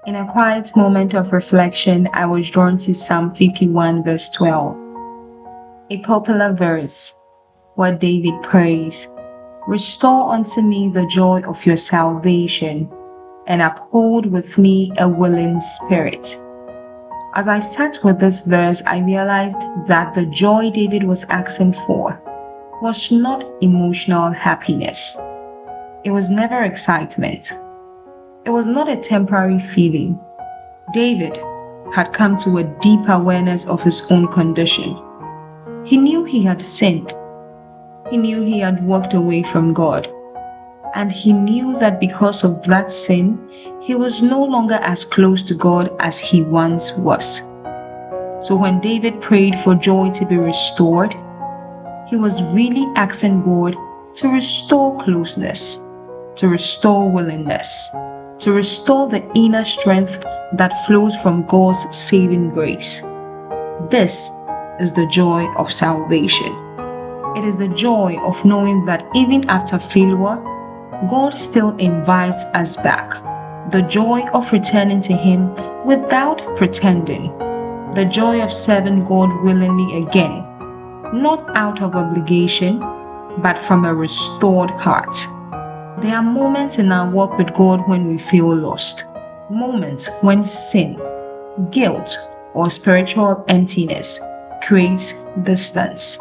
In a quiet moment of reflection, I was drawn to Psalm 51, verse 12, a popular verse where David prays, "Restore unto me the joy of your salvation, and uphold with me a willing spirit." As I sat with this verse, I realized that the joy David was asking for was not emotional happiness. It was never excitement. It was not a temporary feeling. David had come to a deep awareness of his own condition. He knew he had sinned. He knew he had walked away from God. And he knew that because of that sin, he was no longer as close to God as he once was. So when David prayed for joy to be restored, he was really asking God to restore closeness, to restore willingness, to restore the inner strength that flows from God's saving grace. This is the joy of salvation. It is the joy of knowing that even after failure, God still invites us back. The joy of returning to Him without pretending. The joy of serving God willingly again, not out of obligation, but from a restored heart. There are moments in our walk with God when we feel lost. Moments when sin, guilt, or spiritual emptiness creates distance.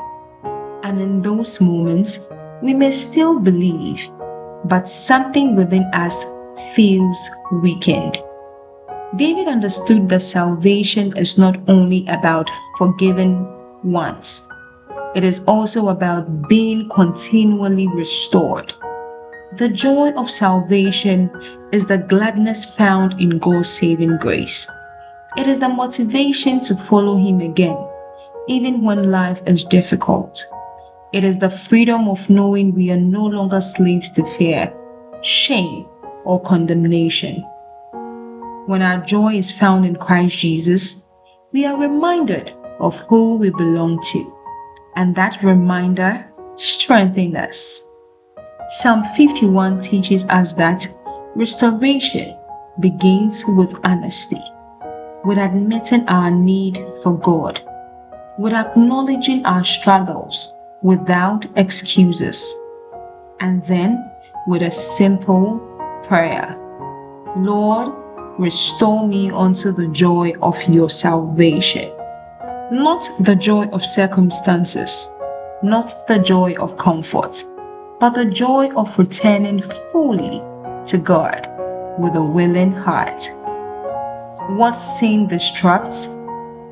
And in those moments, we may still believe, but something within us feels weakened. David understood that salvation is not only about forgiving once. It is also about being continually restored. The joy of salvation is the gladness found in God's saving grace. It is the motivation to follow Him again, even when life is difficult. It is the freedom of knowing we are no longer slaves to fear, shame, or condemnation. When our joy is found in Christ Jesus, we are reminded of who we belong to, and that reminder strengthens us. Psalm 51 teaches us that restoration begins with honesty, with admitting our need for God, with acknowledging our struggles without excuses, and then with a simple prayer. Lord, restore me unto the joy of your salvation. Not the joy of circumstances, not the joy of comfort, but the joy of returning fully to God with a willing heart. What sin disrupts,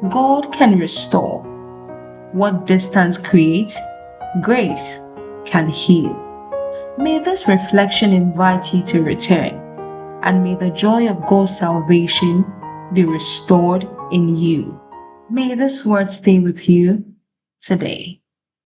God can restore. What distance creates, grace can heal. May this reflection invite you to return, and may the joy of God's salvation be restored in you. May this word stay with you today.